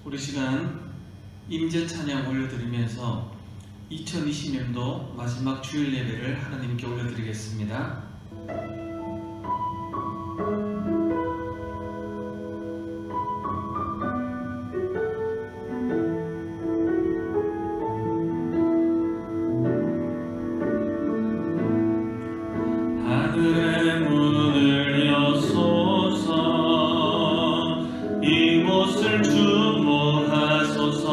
우리 시간 임재 찬양 올려드리면서 2020년도 마지막 주일 예배를 하나님께 올려드리겠습니다. 하늘의 문을 여소서, 이곳을 주목하소서.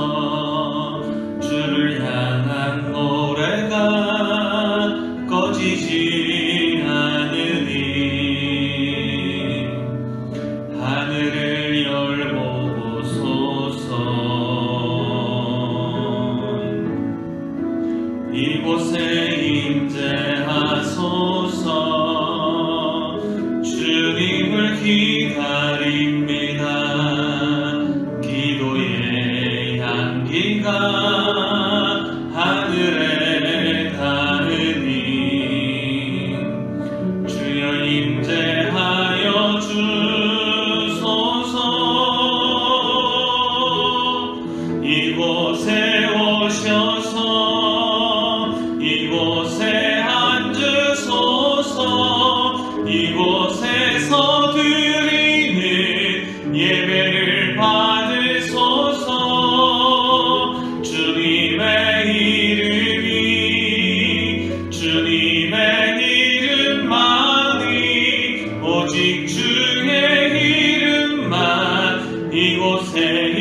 주를 향한 노래가 꺼지지 않으니 하늘을 열보소서. 이곳에 임재하소서. 주님을 기다립니다. 기도의 향기가 하늘에 닿으니 주여 임재하여 주소서. 이곳에 오셔서 이곳에 앉으소서. 이곳에서 드리는 예배를 받으소서. 주님의 이름만이 오직 주의 이름만 이곳에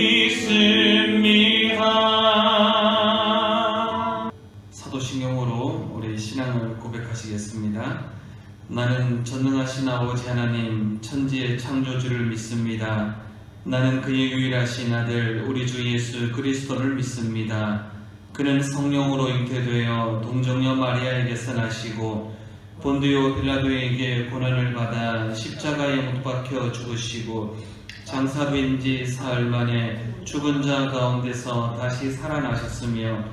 있습니다. 사도신경으로 우리 신앙을 고백하시겠습니다. 나는 전능하신 아버지 하나님 천지의 창조주를 믿습니다. 나는 그의 유일하신 아들 우리 주 예수 그리스도를 믿습니다. 그는 성령으로 잉태되어 동정녀 마리아에게서 나시고 본디오 빌라도에게 고난을 받아 십자가에 못 박혀 죽으시고 장사된 지 사흘 만에 죽은 자 가운데서 다시 살아나셨으며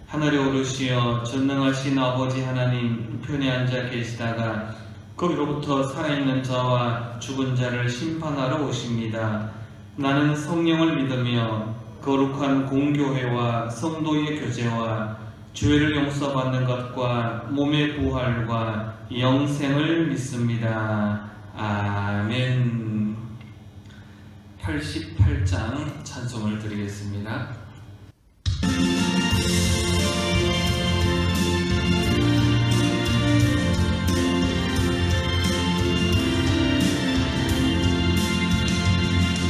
하늘에 오르시어 전능하신 아버지 하나님 우편에 앉아 계시다가 거기로부터 살아있는 자와 죽은 자를 심판하러 오십니다. 나는 성령을 믿으며 거룩한 공교회와 성도의 교제와 죄를 용서받는 것과 몸의 부활과 영생을 믿습니다. 아멘. 88장 찬송을 드리겠습니다.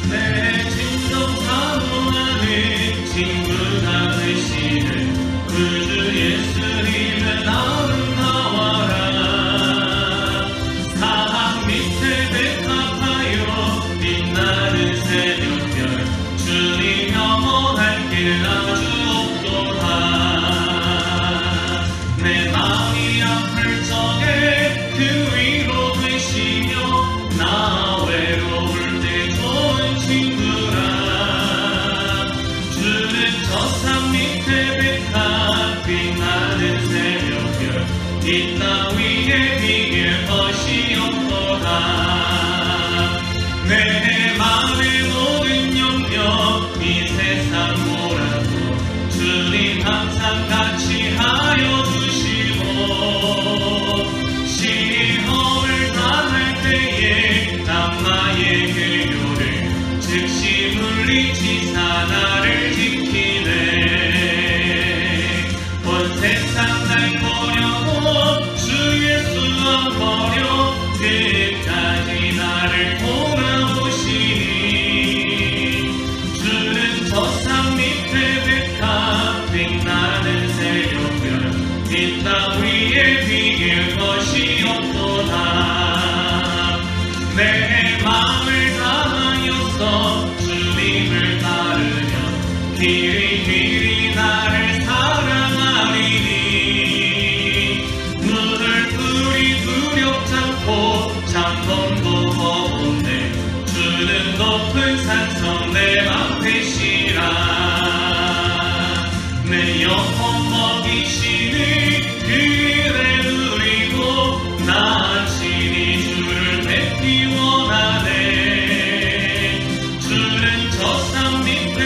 내 진정 사모하는 친구가 되시는 그 주 예수님은 아름다워라. 사랑 밑에 백합하여 빛나는 새벽별 주님 영원할 길 아주 없도다. 내 마음이 아플 적에 그 위로 되시며 나 외로울 때 좋은 친구라. 주는 저 산 밑에 백합 빛나는 새벽별 이 땅 위에 비길 것이 없도다. 내 마음의 모든 영역 이 세상 뭐라도 주님 항상 같이 하여 주시고 시험을 당할 때에 남마의 괴교를 즉시 물리치사 나를 지키네. 온 세상 날 버려고 주 예수 안 버려 끝까지 나를 돌아오시니 주는 저 산 밑에 백합 빛나는 새벽별 이 땅 위에 비길 것이 없도다. 내 마음을 다하여서 주님을 따르면 길이 나를 사랑하리니 눈을 뿌리 두렵지 않고 잠kom도 거운데 주는 높은 산성 내 맘 되시라. 내 영혼 먹이시는 그를 누리고 나 친히 주를 뵙기 원하네. 주는 저 산 밑에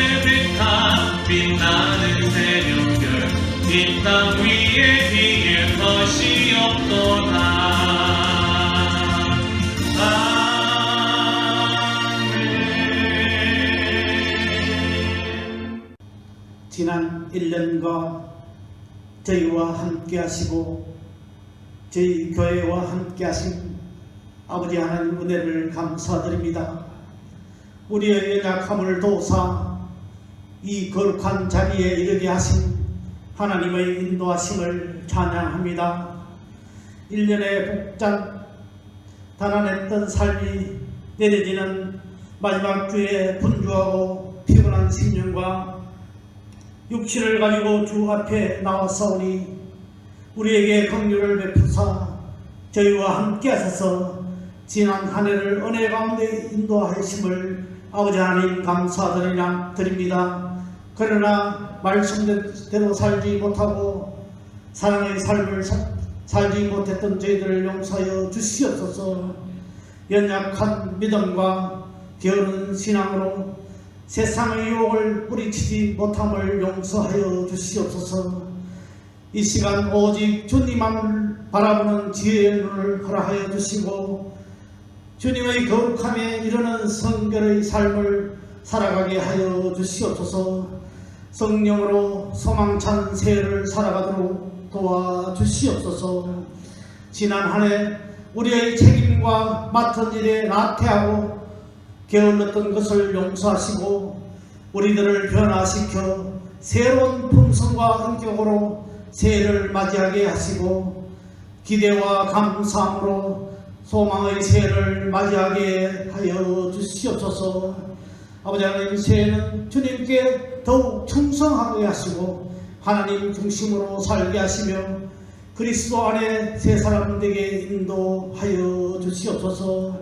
빛나는 새벽별 이 땅 위에 비길 것이 없도다. 아멘. 지난 1년과 저희와 함께 하시고 저희 교회와 함께 하신 아버지 하나님 은혜를 감사드립니다. 우리의 연약함을 도우사 이 거룩한 자리에 이르게 하신 하나님의 인도하심을 찬양합니다. 1년의 복장 단안했던 삶이 내려지는 마지막 주에 분주하고 피곤한 심령과 육신을 가지고 주 앞에 나왔사오니 우리에게 긍휼을 베푸사 저희와 함께 하셔서 지난 한 해를 은혜 가운데 인도하심을 아버지 하나님 감사드립니다. 그러나 말씀대로 살지 못하고 사랑의 삶을 살지 못했던 저희들을 용서하여 주시옵소서. 연약한 믿음과 게으른 신앙으로 세상의 유혹을 뿌리치지 못함을 용서하여 주시옵소서. 이 시간 오직 주님만을 바라보는 지혜의 눈을 허락하여 주시고 주님의 거룩함에 이르는 성결의 삶을 살아가게 하여 주시옵소서. 성령으로 소망찬 새해를 살아가도록 도와주시옵소서. 지난 한 해 우리의 책임과 맡은 일에 나태하고 게을렀던 것을 용서하시고 우리들을 변화시켜 새로운 품성과 인격으로 새해를 맞이하게 하시고 기대와 감사함으로 소망의 새해를 맞이하게 하여 주시옵소서. 아버지 하나님, 새해는 주님께 더욱 충성하게 하시고 하나님 중심으로 살게 하시며 그리스도 안에 새 사람들에게 인도하여 주시옵소서.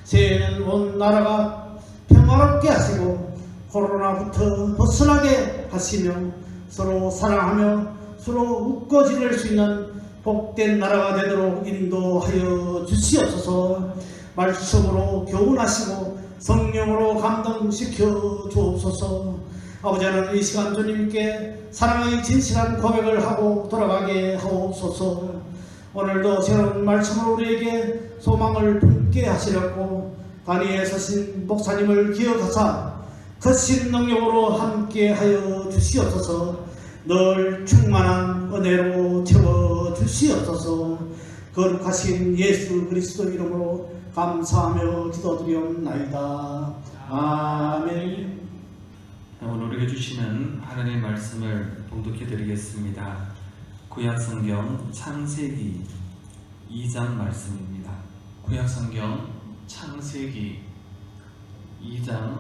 새해는 온 나라가 평화롭게 하시고 코로나부터 벗어나게 하시며 서로 사랑하며 서로 웃고 지낼 수 있는 복된 나라가 되도록 인도하여 주시옵소서. 말씀으로 교훈하시고 성령으로 감동시켜 주옵소서. 아버지 하나님, 이 시간 주님께 사랑의 진실한 고백을 하고 돌아가게 하옵소서. 오늘도 새로운 말씀을 우리에게 소망을 품게 하시려고 다리에 서신 목사님을 기억하사 거신 능력으로 함께 하여 주시옵소서. 늘 충만한 은혜로 채워 주시옵소서. 거룩하신 예수 그리스도 이름으로 감사하며 기도드리옵나이다. 아멘. 오늘 우리에게 주시는 하나님의 말씀을 봉독해 드리겠습니다. 구약성경 창세기 2장 말씀입니다. 구약성경 창세기 2장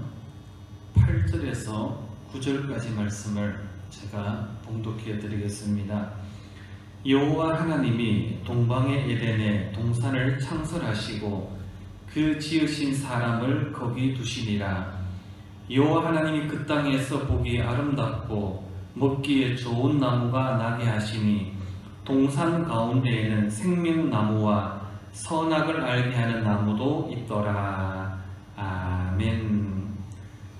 8절에서 9절까지 말씀을 제가 봉독해 드리겠습니다. 여호와 하나님이 동방의 에덴에 동산을 창설하시고 그 지으신 사람을 거기 두시니라. 여호와 하나님이 그 땅에서 보기에 아름답고 먹기에 좋은 나무가 나게 하시니 동산 가운데에는 생명나무와 선악을 알게 하는 나무도 있더라. 아멘.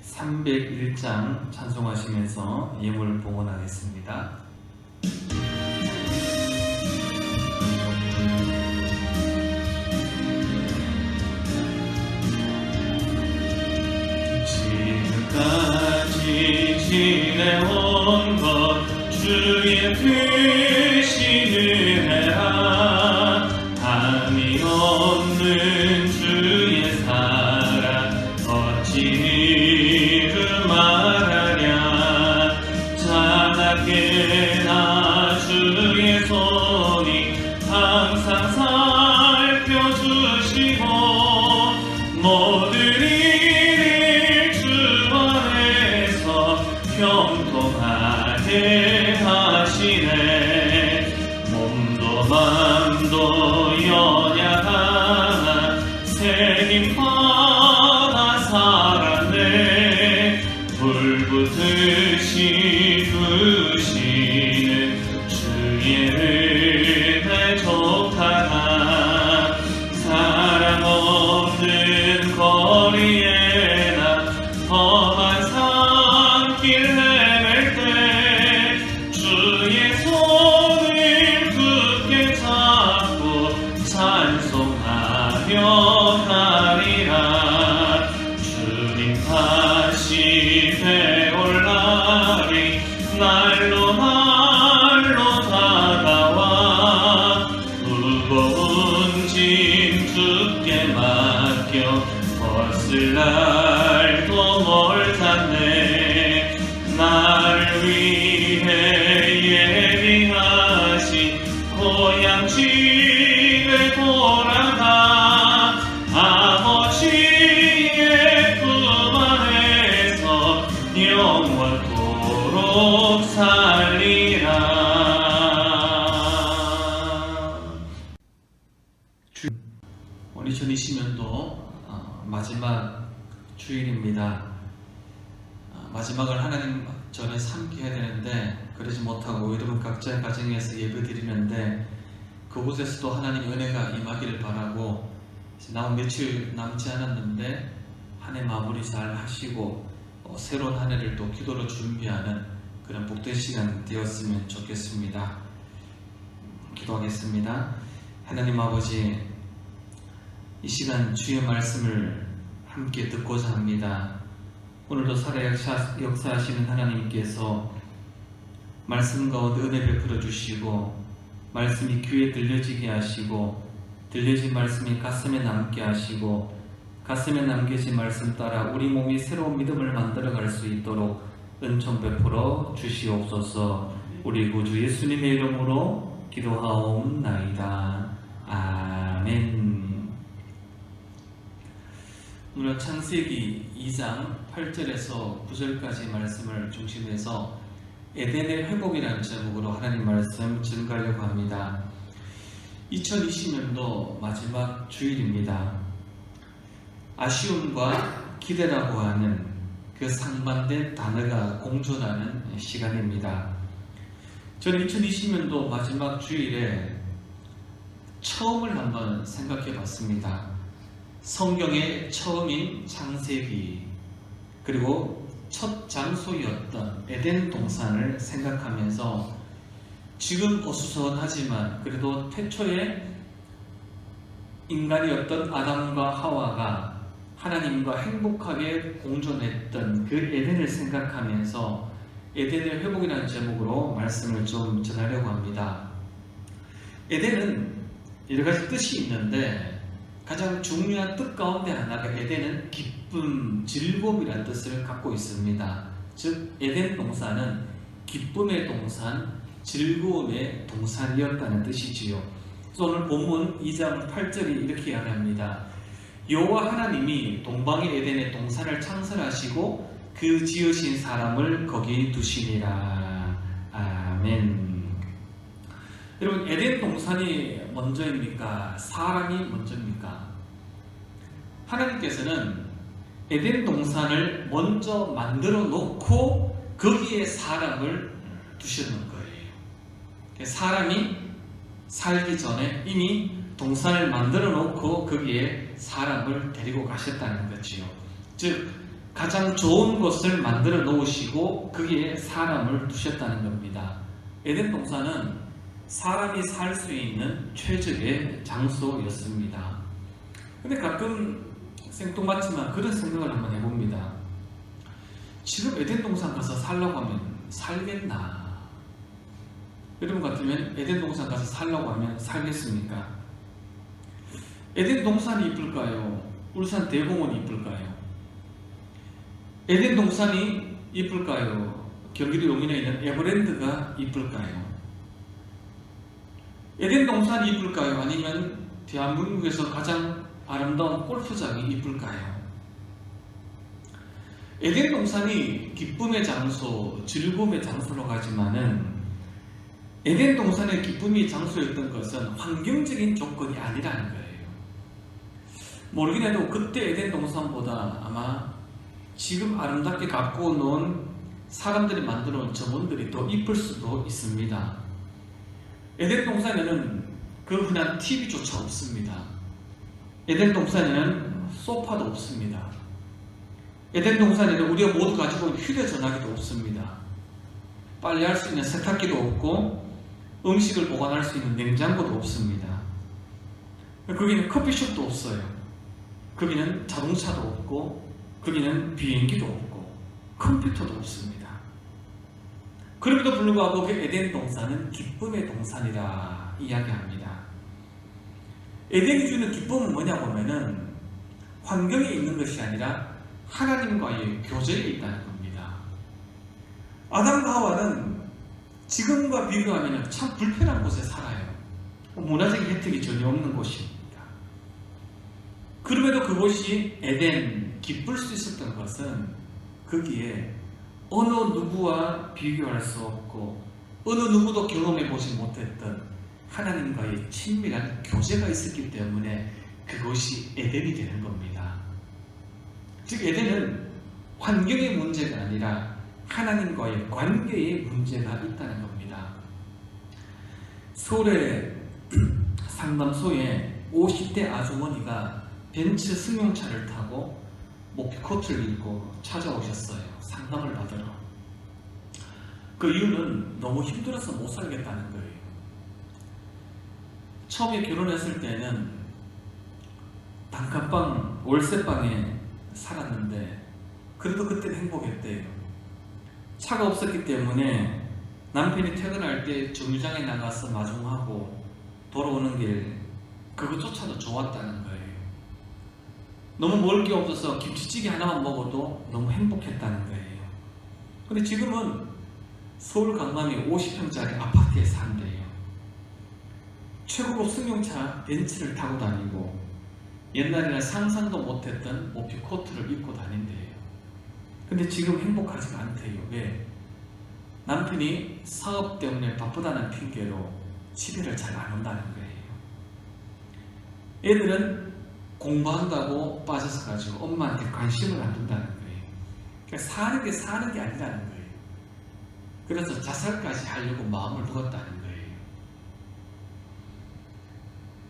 301장 찬송하시면서 예물을 봉헌하겠습니다. 지금까지 지내온 것 주의 크신 은혜라. 함이 없는 주의 사랑 어찌 이루 말하랴. 자나깨나 주의 손이 항상 살펴주시고 모든 일을 주 안에서 형통하게 하시네. 몸도 맘도 연약하나 새 힘 받아 살았네. 불붙으시 부시는 주의 은혜 좋다나. 사랑 없는 거리에 나 험한 산길 헤맬 때 영원토록 살리라. 오늘 2020년도 마지막 주일입니다. 마지막을 하나님 전에 함께 해야 되는데 그러지 못하고 여러분 각자의 가정에서 예배 드리는데 그곳에서도 하나님의 은혜가 임하기를 바라고 이제 남은 며칠 남지 않았는데 한 해 마무리 잘 하시고 새로운 한 해를 또 기도로 준비하는 그런 복된 시간 되었으면 좋겠습니다. 기도하겠습니다. 하나님 아버지, 이 시간 주의 말씀을 함께 듣고자 합니다. 오늘도 살아 역사하시는 하나님께서 말씀 가운데 은혜 베풀어 주시고 말씀이 귀에 들려지게 하시고 들려진 말씀이 가슴에 남게 하시고 가슴에 남겨진 말씀 따라 우리 몸이 새로운 믿음을 만들어갈 수 있도록 은총 베풀어 주시옵소서. 우리 구주 예수님의 이름으로 기도하옵나이다. 아멘. 오늘 창세기 2장 8절에서 9절까지 말씀을 중심해서 에덴의 회복이라는 제목으로 하나님 말씀 증가하려고 합니다. 2020년도 마지막 주일입니다. 아쉬움과 기대라고 하는 그 상반된 단어가 공존하는 시간입니다. 저는 2020년도 마지막 주일에 처음을 한번 생각해 봤습니다. 성경의 처음인 창세기, 그리고 첫 장소였던 에덴 동산을 생각하면서 지금 어수선하지만 그래도 태초에 인간이었던 아담과 하와가 하나님과 행복하게 공존했던 그 에덴을 생각하면서 에덴의 회복이라는 제목으로 말씀을 좀 전하려고 합니다. 에덴은 여러 가지 뜻이 있는데 가장 중요한 뜻 가운데 하나가 에덴은 기쁨, 즐거움이라는 뜻을 갖고 있습니다. 즉 에덴 동산은 기쁨의 동산, 즐거움의 동산이었다는 뜻이지요. 그래서 오늘 본문 2장 8절이 이렇게 이야기합니다. 여호와 하나님이 동방의 에덴의 동산을 창설하시고 그 지으신 사람을 거기 두시니라. 아멘. 여러분, 에덴 동산이 먼저입니까? 사람이 먼저입니까? 하나님께서는 에덴 동산을 먼저 만들어 놓고 거기에 사람을 두셨는 거예요. 사람이 살기 전에 이미 동산을 만들어 놓고 거기에 사람을 데리고 가셨다는 거지요. 즉 가장 좋은 곳을 만들어 놓으시고 거기에 사람을 두셨다는 겁니다. 에덴 동산은 사람이 살 수 있는 최적의 장소였습니다. 근데 가끔 생뚱맞지만 그런 생각을 한번 해봅니다. 지금 에덴 동산 가서 살라고 하면 살겠나? 여러분 같으면 에덴 동산 가서 살라고 하면 살겠습니까? 에덴 동산이 이쁠까요? 울산 대공원이 이쁠까요? 에덴 동산이 이쁠까요? 경기도 용인에 있는 에버랜드가 이쁠까요? 에덴 동산이 이쁠까요? 아니면 대한민국에서 가장 아름다운 골프장이 이쁠까요? 에덴 동산이 기쁨의 장소, 즐거움의 장소로 가지만은 에덴 동산의 기쁨의 장소였던 것은 환경적인 조건이 아니라는 거예요. 모르긴 해도 그때 에덴 동산보다 아마 지금 아름답게 가꾸어 놓은 사람들이 만들어 놓은 정원들이 더 이쁠 수도 있습니다. 에덴 동산에는 그 흔한 TV조차 없습니다. 에덴 동산에는 소파도 없습니다. 에덴 동산에는 우리가 모두 가지고 있는 휴대전화기도 없습니다. 빨래할 수 있는 세탁기도 없고 음식을 보관할 수 있는 냉장고도 없습니다. 거기는 커피숍도 없어요. 거기는 자동차도 없고 거기는 비행기도 없고 컴퓨터도 없습니다. 그럼에도 불구하고 그 에덴 동산은 기쁨의 동산이라 이야기합니다. 에덴이 주는 기쁨은 뭐냐고 하면은 환경에 있는 것이 아니라 하나님과의 교제에 있다는 겁니다. 아담과 하와는 지금과 비교하면 참 불편한 곳에 살아요. 문화적인 혜택이 전혀 없는 곳입니다. 그럼에도 그곳이 에덴, 기쁠 수 있었던 것은 거기에 어느 누구와 비교할 수 없고 어느 누구도 경험해 보지 못했던 하나님과의 친밀한 교제가 있었기 때문에 그것이 에덴이 되는 겁니다. 즉 에덴은 환경의 문제가 아니라 하나님과의 관계의 문제가 있다는 겁니다. 서울의 상담소에 50대 아주머니가 벤츠 승용차를 타고 목코트를 입고 찾아오셨어요. 상담을 받으러. 그 이유는 너무 힘들어서 못 살겠다는 거예요. 처음에 결혼했을 때는 단칸방 월세방에 살았는데 그래도 그때는 행복했대요. 차가 없었기 때문에 남편이 퇴근할 때 정류장에 나가서 마중하고 돌아오는 길 그것조차도 좋았다는 거예요. 너무 먹을 게 없어서 김치찌개 하나만 먹어도 너무 행복했다는 거예요. 근데 지금은 서울 강남의 50평짜리 아파트에 산대요. 최고급 승용차 벤츠를 타고 다니고 옛날에는 상상도 못했던 모피 코트를 입고 다닌대요. 근데 지금 행복하지가 않대요. 왜? 남편이 사업 때문에 바쁘다는 핑계로 집에를 잘 안 온다는 거예요. 애들은 공부한다고 빠져서 가지고 엄마한테 관심을 안 둔다는 거예요. 그러니까 사는 게 아니라는 거예요. 그래서 자살까지 하려고 마음을 먹었다는 거예요.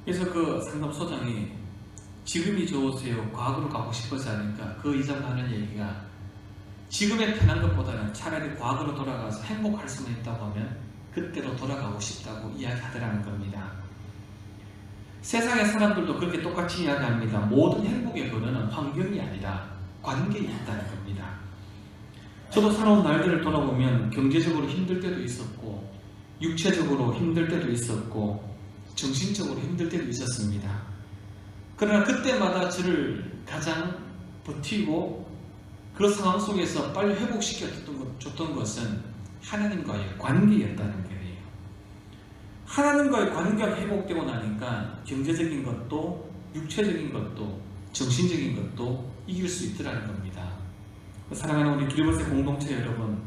그래서 그 상담소장이 지금이 좋으세요? 과거로 가고 싶어서 하니까 그 이자가 하는 얘기가 지금의 편한 것보다는 차라리 과거로 돌아가서 행복할 수만 있다고 하면 그때로 돌아가고 싶다고 이야기하더라는 겁니다. 세상의 사람들도 그렇게 똑같이 이야기합니다. 모든 행복의 근원은 환경이 아니라 관계에 있다는 겁니다. 저도 살아온 날들을 돌아보면 경제적으로 힘들 때도 있었고 육체적으로 힘들 때도 있었고 정신적으로 힘들 때도 있었습니다. 그러나 그때마다 저를 가장 버티고 그 상황 속에서 빨리 회복시켜줬던 것은 하나님과의 관계였다는 거예요. 하나님과의 관계가 회복되고 나니까 경제적인 것도 육체적인 것도 정신적인 것도 이길 수 있더라는 겁니다. 사랑하는 우리 길버스 공동체 여러분,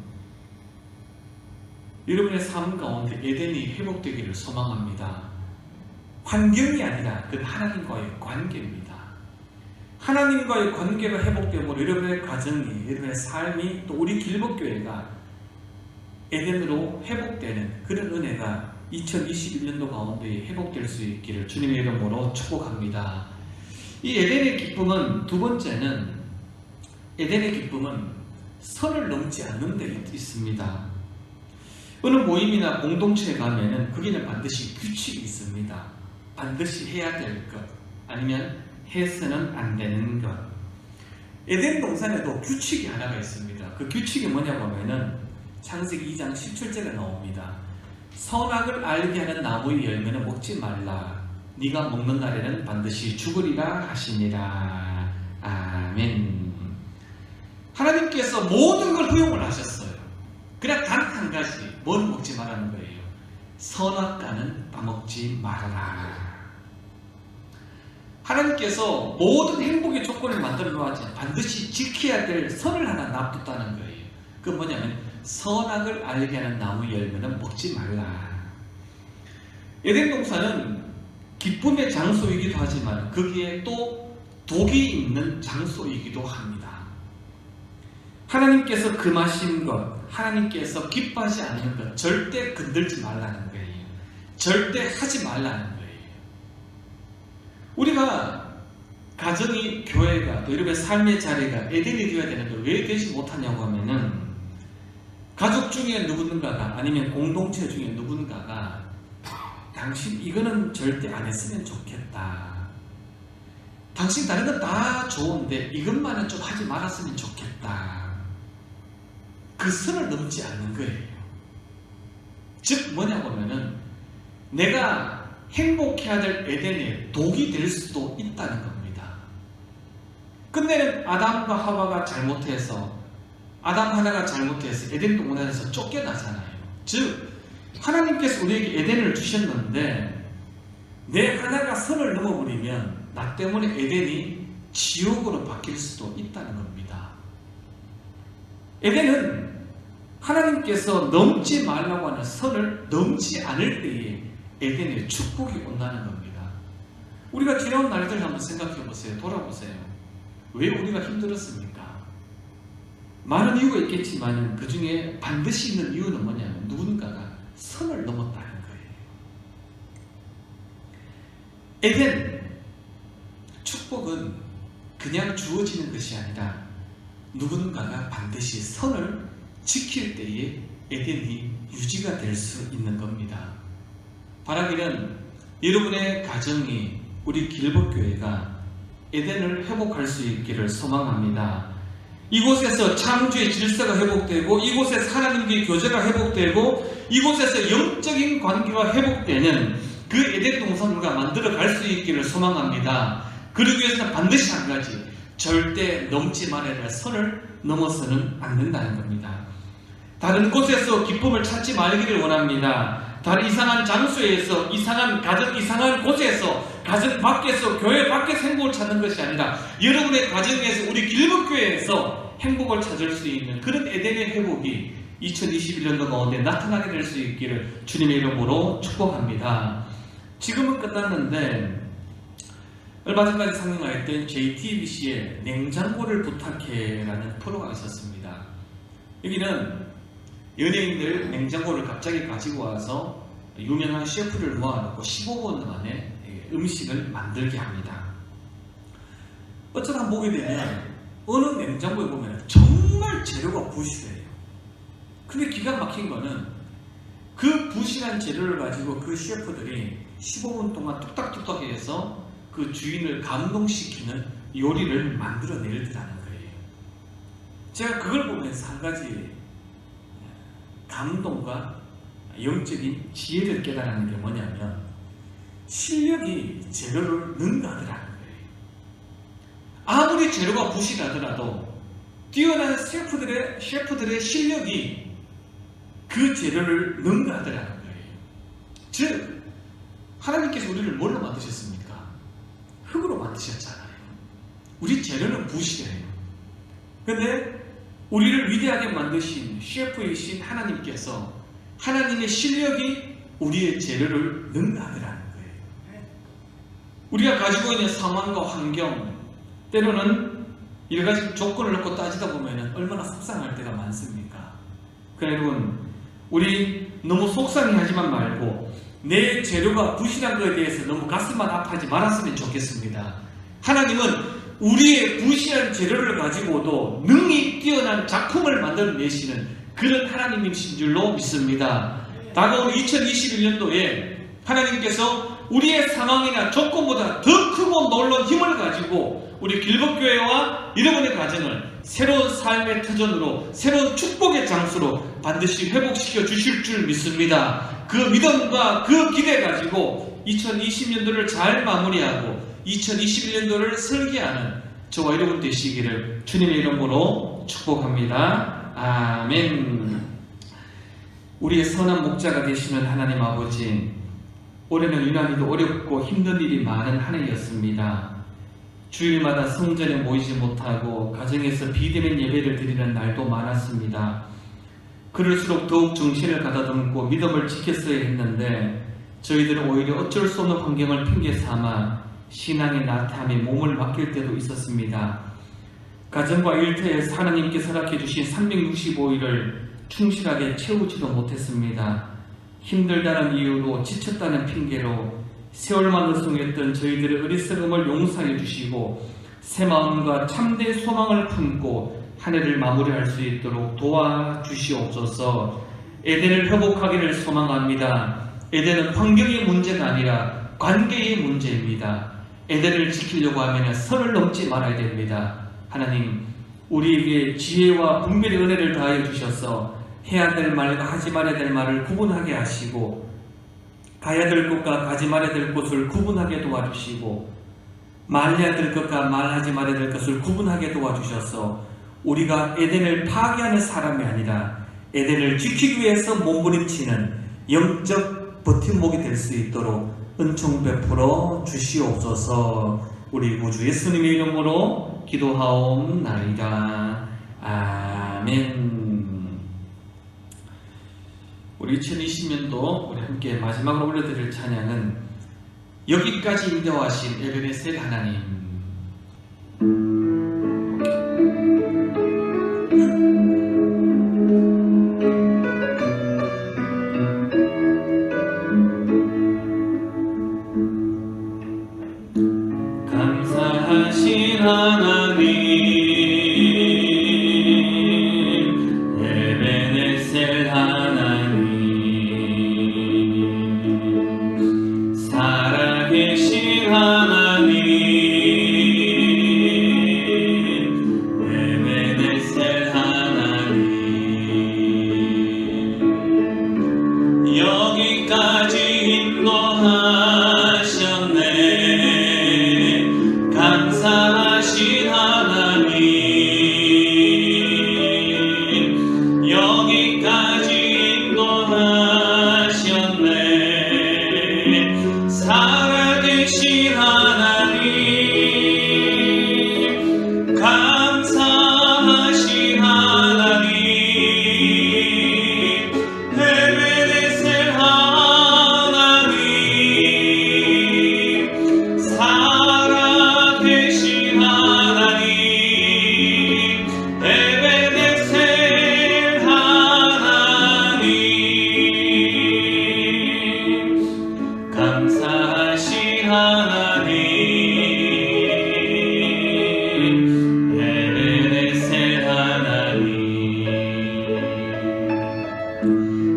여러분의 삶 가운데 에덴이 회복되기를 소망합니다. 환경이 아니라 그 하나님과의 관계입니다. 하나님과의 관계가 회복되고 여러분의 가정이, 여러분의 삶이 또 우리 길법교회가 에덴으로 회복되는 그런 은혜가 2021년도 가운데 회복될 수 있기를 주님의 이름으로 축복합니다. 이 에덴의 기쁨은 두 번째는 에덴의 기쁨은 선을 넘지 않는 데 있습니다. 어느 모임이나 공동체에 가면은 거기는 반드시 규칙이 있습니다. 반드시 해야 될 것, 아니면 해서는 안 되는 것. 에덴 동산에도 규칙이 하나가 있습니다. 그 규칙이 뭐냐고 하면은 창세기 2장 17절에 나옵니다. 선악을 알게 하는 나무의 열매는 먹지 말라. 네가 먹는 날에는 반드시 죽으리라 하시니라. 아멘. 하나님께서 모든 걸 허용을 하셨어요. 그냥 단 한 가지, 뭘 먹지 말라는 거예요. 선악과는 따먹지 말아라. 하나님께서 모든 행복의 조건을 만들어 놓았지 반드시 지켜야 될 선을 하나 놔뒀다는 거예요. 그 뭐냐면 선악을 알게 하는 나무 열매는 먹지 말라. 에덴 동산은 기쁨의 장소이기도 하지만 거기에 또 독이 있는 장소이기도 합니다. 하나님께서 금하신 것, 하나님께서 기뻐하지 않는 것 절대 건들지 말라는 거예요. 절대 하지 말라는 거예요. 우리가 가정이, 교회가, 또 여러분의 삶의 자리가 에덴이 되어야 되는데 왜 되지 못하냐고 하면은 가족 중에 누군가가 아니면 공동체 중에 누군가가 당신 이거는 절대 안 했으면 좋겠다. 당신 다른 건 다 좋은데 이것만은 좀 하지 말았으면 좋겠다. 그 선을 넘지 않는 거예요. 즉 뭐냐고 하면은 내가 행복해야 될 에덴에 독이 될 수도 있다는 겁니다. 근데는 아담과 하와가 잘못해서 아담 하나가 잘못해서 에덴 동산에서 쫓겨나잖아요. 즉 하나님께서 우리에게 에덴을 주셨는데 내 하나가 선을 넘어버리면 나 때문에 에덴이 지옥으로 바뀔 수도 있다는 겁니다. 에덴은 하나님께서 넘지 말라고 하는 선을 넘지 않을 때에 에덴의 축복이 온다는 겁니다. 우리가 지나온 날들 한번 생각해 보세요. 돌아보세요. 왜 우리가 힘들었습니까? 많은 이유가 있겠지만 그 중에 반드시 있는 이유는 뭐냐면 누군가가 선을 넘었다는 거예요. 에덴 축복은 그냥 주어지는 것이 아니라 누군가가 반드시 선을 지킬 때에 에덴이 유지가 될 수 있는 겁니다. 바라기는 여러분의 가정이 우리 길법교회가 에덴을 회복할 수 있기를 소망합니다. 이곳에서 창조의 질서가 회복되고 이곳에서 하나님과의 교제가 회복되고 이곳에서 영적인 관계가 회복되는 그 에덴 동산물과 만들어 갈 수 있기를 소망합니다. 그러기 위해서는 반드시 한 가지, 절대 넘지 말아야 할 선을 넘어서는 안 된다는 겁니다. 다른 곳에서 기쁨을 찾지 말기를 원합니다. 다른 이상한 장소에서, 이상한 가정, 이상한 곳에서, 가정 밖에서, 교회 밖에서 행복을 찾는 것이 아니라 여러분의 가정에서, 우리 길목교회에서 행복을 찾을 수 있는 그런 에덴의 회복이 2021년도 가운데 나타나게 될 수 있기를 주님의 이름으로 축복합니다. 지금은 끝났는데 얼마 전까지 상영했던 JTBC의 냉장고를 부탁해라는 프로가 있었습니다. 여기는 연예인들 냉장고를 갑자기 가지고 와서 유명한 셰프를 모아놓고 15분 만에 음식을 만들게 합니다. 어쩌다 보게 되면 어느 냉장고에 보면 정말 재료가 부실해요. 근데 기가 막힌 거는 그 부실한 재료를 가지고 그 셰프들이 15분 동안 뚝딱뚝딱 해서 그 주인을 감동시키는 요리를 만들어내더라는 거예요. 제가 그걸 보면서 한 가지 감동과 영적인 지혜를 깨달은 게 뭐냐면 실력이 재료를 능가하더라는 거예요. 아무리 재료가 부실하더라도 뛰어난 셰프들의 실력이 그 재료를 능가하더라는 거예요. 즉 하나님께서 우리를 뭘로 만드셨습니까? 흙으로 만드셨잖아요. 우리 재료는 부실해요. 근데 우리를 위대하게 만드신 셰프이신 하나님께서 하나님의 실력이 우리의 재료를 능가하더라는 거예요. 우리가 가지고 있는 상황과 환경, 때로는 여러 가지 조건을 놓고 따지다 보면 얼마나 속상할 때가 많습니까? 그러나 여러분, 우리 너무 속상해하지만 말고 내 재료가 부실한 것에 대해서 너무 가슴만 아파하지 말았으면 좋겠습니다. 하나님은 우리의 부실한 재료를 가지고도 능히 뛰어난 작품을 만들어내시는 그런 하나님이신 줄로 믿습니다. 다가올 2021년도에 하나님께서 우리의 상황이나 조건보다 더 크고 놀라운 힘을 가지고 우리 길법교회와 여러분의 가정을 새로운 삶의 터전으로, 새로운 축복의 장소로 반드시 회복시켜 주실 줄 믿습니다. 그 믿음과 그 기대 가지고 2020년도를 잘 마무리하고 2021년도를 설계하는 저와 여러분 되시기를 주님의 이름으로 축복합니다. 아멘. 우리의 선한 목자가 되시는 하나님 아버지, 올해는 유난히도 어렵고 힘든 일이 많은 한 해였습니다. 주일마다 성전에 모이지 못하고 가정에서 비대면 예배를 드리는 날도 많았습니다. 그럴수록 더욱 정신을 가다듬고 믿음을 지켰어야 했는데 저희들은 오히려 어쩔 수 없는 환경을 핑계 삼아 신앙의 나태함에 몸을 맡길 때도 있었습니다. 가정과 일터에서 하나님께서 허락해 주신 365일을 충실하게 채우지도 못했습니다. 힘들다는 이유로, 지쳤다는 핑계로 세월만 으승했던 저희들의 어리석음을 용서해 주시고 새 마음과 참된 소망을 품고 한 해를 마무리할 수 있도록 도와주시옵소서. 에덴을 회복하기를 소망합니다. 에덴은 환경의 문제가 아니라 관계의 문제입니다. 에덴을 지키려고 하면 선을 넘지 말아야 됩니다. 하나님, 우리에게 지혜와 분별의 은혜를 다하여 주셔서 해야 될 말과 하지 말아야 될 말을 구분하게 하시고 가야 될 곳과 가지 말아야 될 곳을 구분하게 도와주시고 말해야 될 것과 말하지 말아야 될 것을 구분하게 도와주셔서 우리가 에덴을 파괴하는 사람이 아니라 에덴을 지키기 위해서 몸부림치는 영적 버팀목이 될 수 있도록 은총 베풀어 주시옵소서. 우리 구주 예수님의 이름으로 기도하옵나이다. 아멘. 우리 2020년도 우리 함께 마지막으로 올려드릴 찬양은 여기까지 인도하신 에베네셀 하나님. 감사하신 하나님 에베네셀 하나님 살아계신 하나님 에베네셀 하나님 여기까지 인도하셨네 감사하신 하나님 여기까지 인도하셨네 살아계신 하나님 감사하신 하나님 에베네셀 하나님 살아계신 하나님 에베네셀 하나님 감사하신 하나님 에베네셀 하나님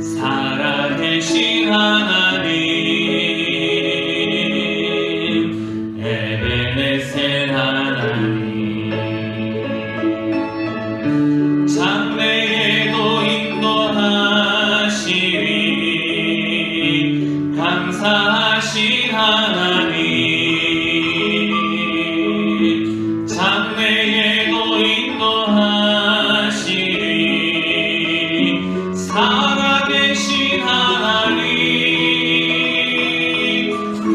살아계신 하나님 에베네셀 하나님 장래에도 인도하시리 감사하신 하나님 장래에도 인도하시리 살아계신 하나님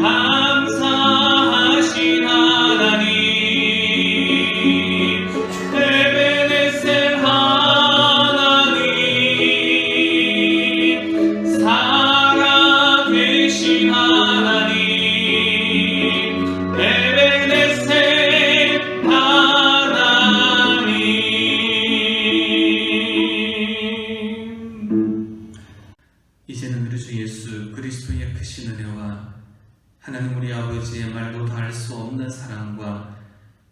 감사하신 하나님 에베네셀 하나님 살아계신 하나님 에베네셀 하나님 이제는 우리 주 예수 그리스도의 크신 은혜와 하나님 우리 아버지의 말로 다 할 수 없는 사랑과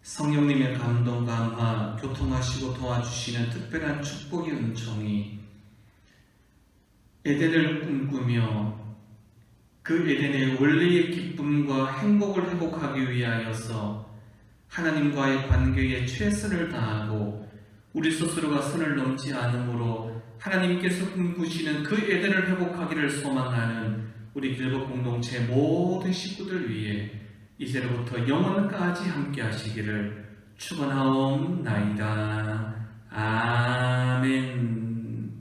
성령님의 감동 감화 교통하시고 도와주시는 특별한 축복의 은총이 에덴을 꿈꾸며 그 에덴의 원래의 기쁨과 행복을 회복하기 위하여서 하나님과의 관계에 최선을 다하고 우리 스스로가 선을 넘지 않으므로 하나님께서 꿈꾸시는 그 에덴을 회복하기를 소망하는 우리 길법 공동체 모든 식구들 위해 이제로부터 영원까지 함께 하시기를 축원하옵나이다. 아멘.